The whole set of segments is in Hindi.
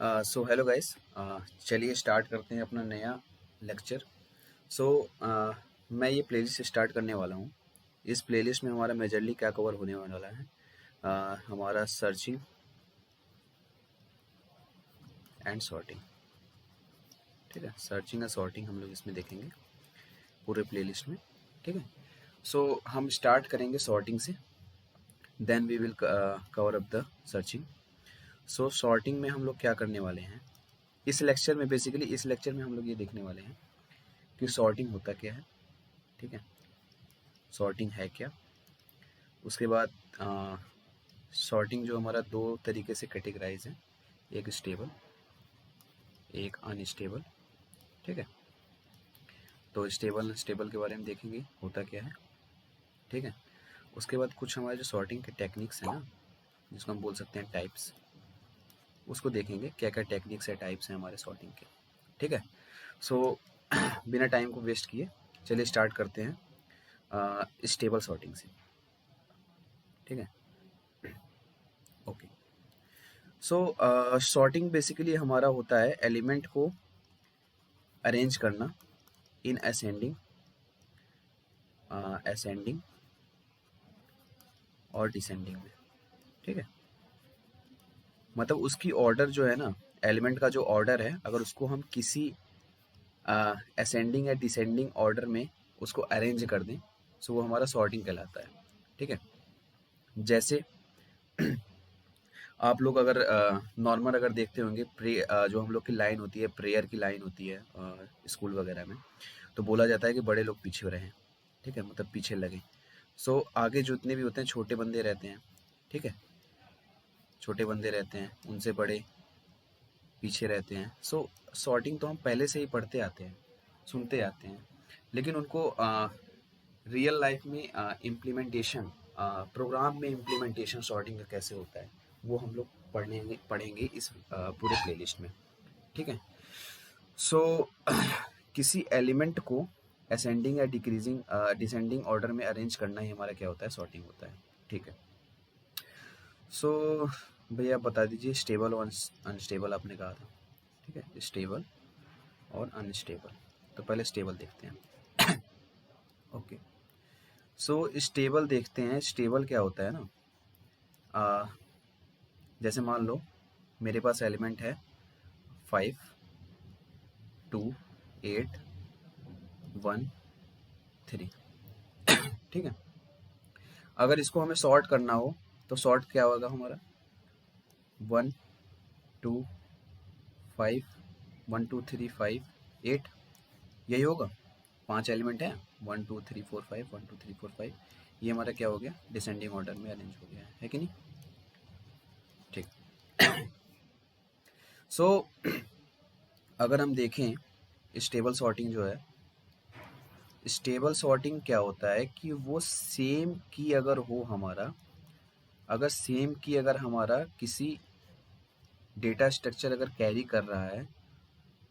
सो हेलो गाइस, चलिए स्टार्ट करते हैं अपना नया लेक्चर। सो मैं ये प्लेलिस्ट स्टार्ट करने वाला हूँ। इस प्लेलिस्ट में हमारा मेजरली क्या कवर होने वाला है, हमारा सर्चिंग एंड सॉर्टिंग। ठीक है, सर्चिंग एंड सॉर्टिंग हम लोग इसमें देखेंगे पूरे प्लेलिस्ट में। ठीक है, सो हम स्टार्ट करेंगे सॉर्टिंग से, then we will cover up the searching. So sorting में हम लोग क्या करने वाले हैं इस लेक्चर में, बेसिकली इस लेक्चर में हम लोग ये देखने वाले हैं कि सॉर्टिंग होता क्या है। ठीक है, सॉर्टिंग है क्या। उसके बाद सॉर्टिंग जो हमारा दो तरीके से कैटेगराइज है, एक स्टेबल एक अनस्टेबल। ठीक है, तो स्टेबल अनस्टेबल के बारे में देखेंगे होता क्या है। ठीक है, उसके बाद कुछ हमारे जो सॉर्टिंग के टेक्निक्स हैं ना, जिसको हम बोल सकते हैं टाइप्स, उसको देखेंगे क्या क्या टेक्निक्स है, टाइप्स हैं हमारे सॉर्टिंग के। ठीक है, सो बिना टाइम को वेस्ट किए चलिए स्टार्ट करते हैं स्टेबल सॉर्टिंग से। ठीक है, ओके। सो सॉर्टिंग बेसिकली हमारा होता है एलिमेंट को अरेंज करना इन असेंडिंग और डिसेंडिंग में। ठीक है, मतलब उसकी ऑर्डर जो है ना, एलिमेंट का जो ऑर्डर है, अगर उसको हम किसी असेंडिंग या डिसेंडिंग ऑर्डर में उसको अरेंज कर दें, सो वो हमारा सॉर्टिंग कहलाता है। ठीक है, जैसे आप लोग अगर नॉर्मल अगर देखते होंगे जो हम लोग की लाइन होती है, प्रेयर की लाइन होती है स्कूल वगैरह में, तो बोला जाता है कि बड़े लोग पीछे रहें। ठीक है, मतलब पीछे लगें। सो आगे जितने भी होते हैं छोटे बंदे रहते हैं। ठीक है, छोटे बंदे रहते हैं, उनसे बड़े पीछे रहते हैं। सो सॉर्टिंग तो हम पहले से ही पढ़ते आते हैं, सुनते आते हैं, लेकिन उनको रियल लाइफ में इम्प्लीमेंटेशन, प्रोग्राम में इम्प्लीमेंटेशन सॉर्टिंग का कैसे होता है, वो हम लोग पढ़ेंगे इस पूरे प्लेलिस्ट में। ठीक है, सो किसी एलिमेंट को असेंडिंग या डिसेंडिंग ऑर्डर में अरेंज करना ही हमारा क्या होता है, सॉर्टिंग होता है। ठीक है, सो भैया बता दीजिए स्टेबल और अनस्टेबल आपने कहा था। ठीक है, स्टेबल और अनस्टेबल। तो पहले स्टेबल देखते हैं। ओके, सो स्टेबल देखते हैं। स्टेबल क्या होता है ना, आ, जैसे मान लो मेरे पास एलिमेंट है 5, 2, 8, 1, 3। ठीक है, अगर इसको हमें सॉर्ट करना हो तो सॉर्ट क्या होगा हमारा, 1, 2, 5, 1, 2, 3, 5, 8, यही होगा। 5 एलिमेंट हैं, 1, 2, 3, 4, 5, 1, 2, 3, 4, 5। ये हमारा क्या हो गया, डिसेंडिंग ऑर्डर में अरेंज हो गया है कि नहीं। ठीक, सो अगर हम देखें स्टेबल सॉर्टिंग जो है, स्टेबल सॉर्टिंग क्या होता है कि वो सेम की अगर हो हमारा, अगर सेम की अगर हमारा किसी डेटा स्ट्रक्चर अगर कैरी कर रहा है,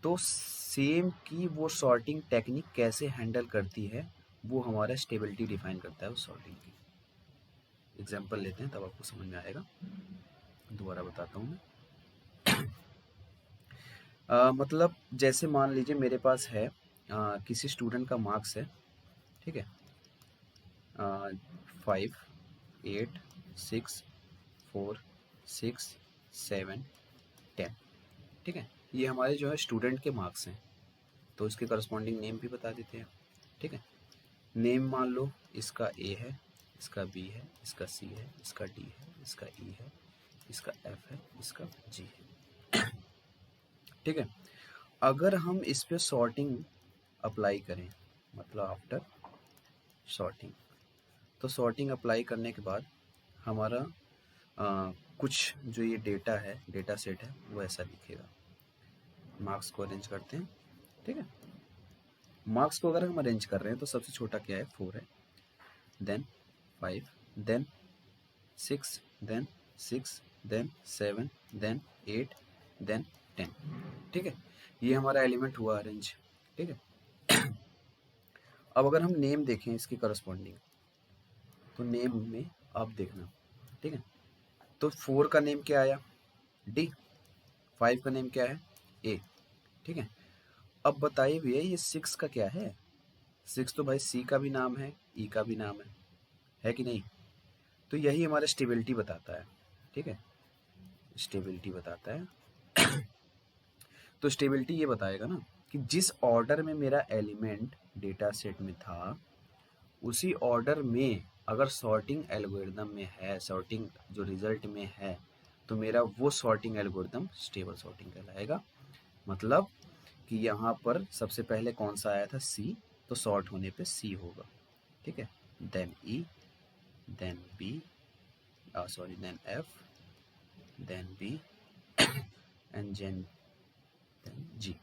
तो सेम की वो सॉर्टिंग टेक्निक कैसे हैंडल करती है, वो हमारा स्टेबिलिटी डिफाइन करता है उस सॉर्टिंग की। एग्जांपल लेते हैं तब आपको समझ में आएगा, दोबारा बताता हूँ मैं। मतलब जैसे मान लीजिए मेरे पास है किसी स्टूडेंट का मार्क्स है। ठीक है, 5, 8, 6, 4, 6, 7, 10। ठीक है, ये हमारे जो है स्टूडेंट के मार्क्स हैं, तो इसके करस्पॉन्डिंग नेम भी बता देते हैं। ठीक है, नेम मान लो इसका ए है, इसका बी है, इसका सी है, इसका डी है, इसका ई है, इसका एफ है, इसका जी है। ठीक है, अगर हम इस पे सॉर्टिंग अप्लाई करें, मतलब आफ्टर सॉर्टिंग, तो सॉर्टिंग अप्लाई करने के बाद हमारा कुछ जो ये डेटा है, डेटा सेट है, वो ऐसा दिखेगा। मार्क्स को अरेंज करते हैं। ठीक है, मार्क्स को अगर हम अरेंज कर रहे हैं तो सबसे छोटा क्या है, 4 है, then 5, then 6, then 6, then 7, then 8, then 10। ठीक है, ये हमारा एलिमेंट हुआ अरेंज। ठीक है, अब अगर हम नेम देखें इसकी करस्पॉन्डिंग, तो नेम में आप देखना। ठीक है, तो 4 का नेम क्या आया, डी। 5 का नेम क्या है? ए। ठीक है, अब बताइए भैया ये 6 का क्या है? 6 तो भाई सी का भी नाम है, ई का भी नाम है कि नहीं? तो यही हमारा स्टेबिलिटी बताता है। ठीक है, स्टेबिलिटी बताता है। तो स्टेबिलिटी ये बताएगा ना कि जिस ऑर्डर में मेरा एलिमेंट डेटा सेट में था, उसी ऑर्डर में अगर सॉर्टिंग एल्गोरिदम में है, सॉर्टिंग जो रिजल्ट में है, तो मेरा वो सॉर्टिंग एल्गोरिदम स्टेबल सॉर्टिंग कहलाएगा। मतलब कि यहाँ पर सबसे पहले कौन सा आया था? सी, तो सॉर्ट होने पे सी होगा। ठीक है, then E, then B, then F, then B and then G.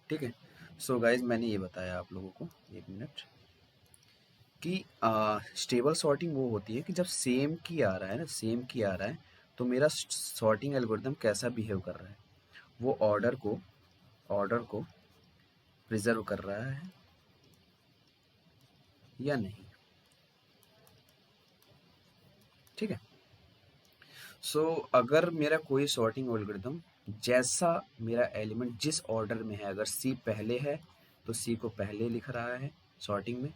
ठीक है, सो गाइज मैंने ये बताया आप लोगों को, एक मिनट, कि स्टेबल सॉर्टिंग वो होती है कि जब सेम की आ रहा है ना, सेम की आ रहा है, तो मेरा सॉर्टिंग एल्गोरिदम कैसा बिहेव कर रहा है? वो ऑर्डर को प्रिजर्व कर रहा है या नहीं। ठीक है, सो अगर मेरा कोई सॉर्टिंग एल्गोरिदम जैसा मेरा एलिमेंट जिस ऑर्डर में है, अगर सी पहले है तो सी को पहले लिख रहा है सॉर्टिंग में,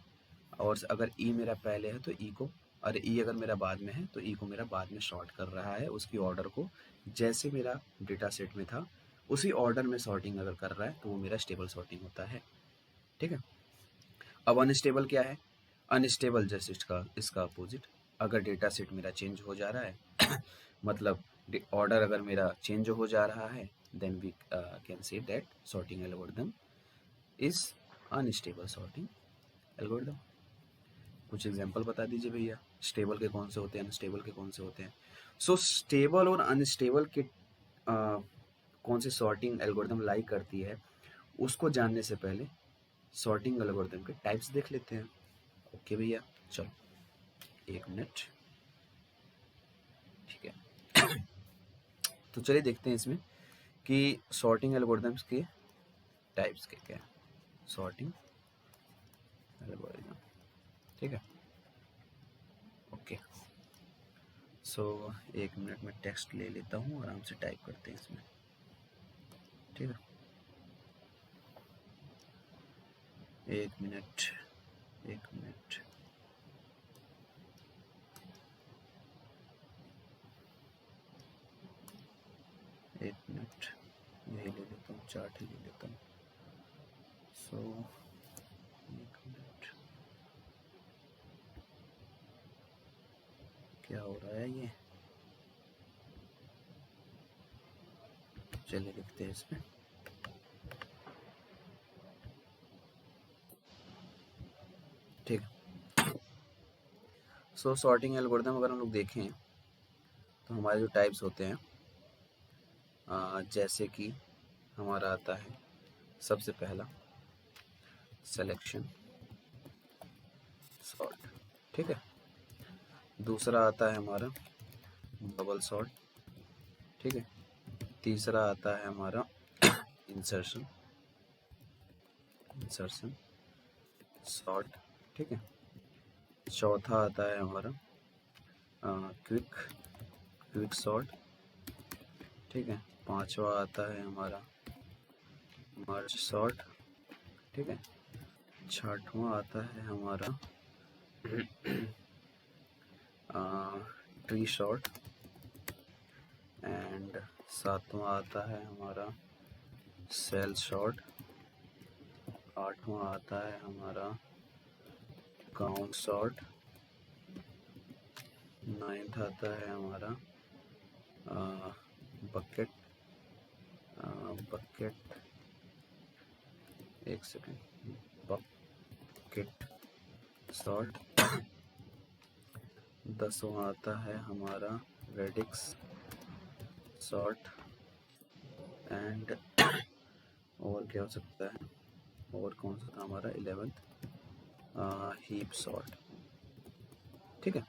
और अगर ई मेरा पहले है तो ई को, और ई अगर मेरा बाद में है तो ई को मेरा बाद में सॉर्ट कर रहा है, उसकी ऑर्डर को जैसे मेरा डेटा सेट में था उसी ऑर्डर में सॉर्टिंग अगर कर रहा है तो वो मेरा स्टेबल सॉर्टिंग होता है। ठीक है, अब अनस्टेबल क्या है? अनस्टेबल जैसे इसका अपोजिट, अगर डेटा सेट मेरा चेंज हो जा रहा है मतलब ऑर्डर अगर मेरा चेंज हो जा रहा है, then we can say that sorting algorithm is unstable sorting algorithm. कुछ एग्जांपल बता दीजिए भैया, स्टेबल के कौन से होते हैं, अनस्टेबल के कौन से होते हैं? सो स्टेबल और अनस्टेबल के कौन से सॉर्टिंग एल्गोरिदम लाइक करती है, उसको जानने से पहले सॉर्टिंग एल्गोरिदम के टाइप्स देख लेते हैं। ओके भैया, चलो एक मिनट। ठीक है, तो चलिए देखते हैं इसमें कि सॉर्टिंग एल्गोरिदम्स के टाइप्स क्या क्या है। सॉर्टिंग एल्गोरिदम, ठीक है, ओके। सो एक मिनट में टेक्स्ट ले लेता हूँ, आराम से टाइप करते हैं इसमें। ठीक है, एक मिनट, एक मिनट। एक मिनट, यही ले लेता हूँ, चार्ट ही ले लेता हूँ। सो एक मिनट, क्या हो रहा है ये? चलिए लिखते हैं इसमें। ठीक है, सो सॉर्टिंग एल्गोरिदम अगर हम लोग देखें तो हमारे जो टाइप्स होते हैं, जैसे कि हमारा आता है सबसे पहला सिलेक्शन सॉर्ट। ठीक है, दूसरा आता है हमारा बबल सॉर्ट। ठीक है, तीसरा आता है हमारा इंसर्शन इंसर्शन सॉर्ट। ठीक है, चौथा आता है हमारा क्विक क्विक सॉर्ट। ठीक है, पांचवा आता है हमारा मर्ज सॉर्ट। ठीक है, छठवां आता है हमारा ट्री सॉर्ट, एंड सातवां आता है हमारा सेल सॉर्ट। आठवां आता है हमारा काउंट सॉर्ट। नाइन्थ आता है हमारा बकेट बकेट एक सेकेंड, बकेट सॉर्ट। 10वां आता है हमारा रेडिक्स सॉर्ट, एंड और क्या हो सकता है, और कौन सा था हमारा 11th हीप सॉर्ट। ठीक है,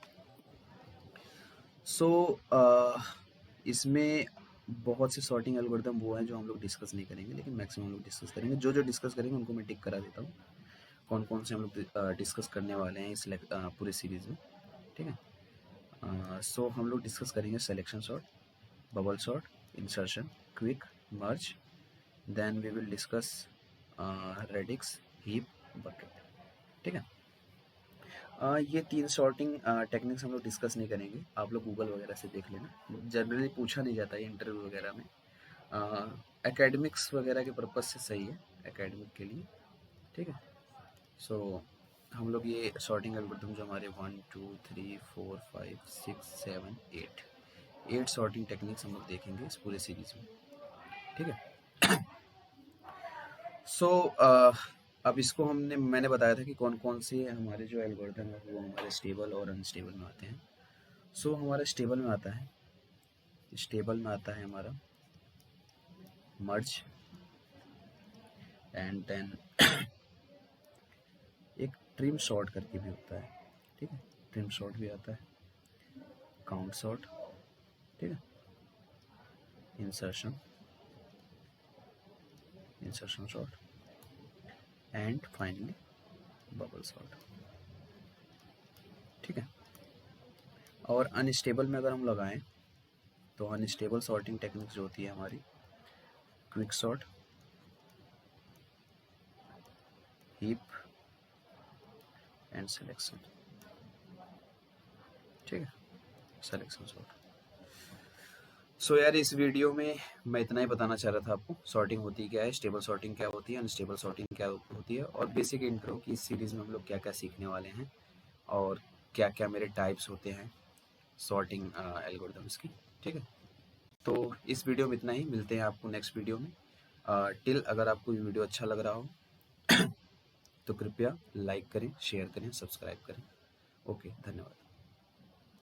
सो इसमें बहुत से सॉर्टिंग एल्गोरिदम वो हैं जो हम लोग डिस्कस नहीं करेंगे, लेकिन मैक्सिमम लोग डिस्कस करेंगे। जो जो डिस्कस करेंगे उनको मैं टिक करा देता हूँ, कौन कौन से हम लोग डिस्कस करने वाले हैं इस पूरे सीरीज़ में। ठीक है, सो हम लोग डिस्कस करेंगे selection sort, bubble sort, insertion, quick, merge, then we will discuss radix, heap, bucket. ठीक है। ये 3 सॉर्टिंग टेक्निक्स हम लोग डिस्कस नहीं करेंगे, आप लोग गूगल वगैरह से देख लेना, जनरली पूछा नहीं जाता है इंटरव्यू वगैरह में। एकेडमिक्स वगैरह के पर्पज़ से सही है, एकेडमिक के लिए। ठीक है। सो हम लोग ये सॉर्टिंग एल्गोरिथम जो हमारे 1 2 3 4 5 6 7 8 सॉर्टिंग टेक्निक्स हम लोग देखेंगे इस पूरे सीरीज में। ठीक है। सो अब इसको मैंने बताया था कि कौन कौन से हमारे जो एल्गोरिथम है वो हमारे स्टेबल और अनस्टेबल में आते हैं। सो हमारे स्टेबल में आता है, हमारा मर्ज, एंड देन एक ट्रिम शॉर्ट करके भी होता है। ठीक है, ट्रिम शॉर्ट भी आता है, काउंट शॉर्ट, ठीक है, insertion short, and finally bubble short. ठीक है। और अनस्टेबल में अगर हम लगाएं तो अनस्टेबल सॉर्टिंग टेक्निक जो होती है हमारी, quick sort, heap and selection. ठीक है, सिलेक्शन सॉर्ट। सो यार इस वीडियो में मैं इतना ही बताना चाह रहा था आपको, सॉर्टिंग होती क्या है, स्टेबल सॉर्टिंग क्या होती है, अनस्टेबल सॉर्टिंग क्या होती है, और बेसिक इंट्रो की इस सीरीज़ में हम लोग क्या क्या सीखने वाले हैं, और क्या क्या मेरे टाइप्स होते हैं सॉर्टिंग एल्गोरिथम्स की। ठीक है। तो इस वीडियो में इतना ही, मिलते हैं आपको नेक्स्ट वीडियो में। टिल अगर आपको ये वीडियो अच्छा लग रहा हो तो कृपया लाइक करें, शेयर करें, सब्सक्राइब करें। ओके, धन्यवाद।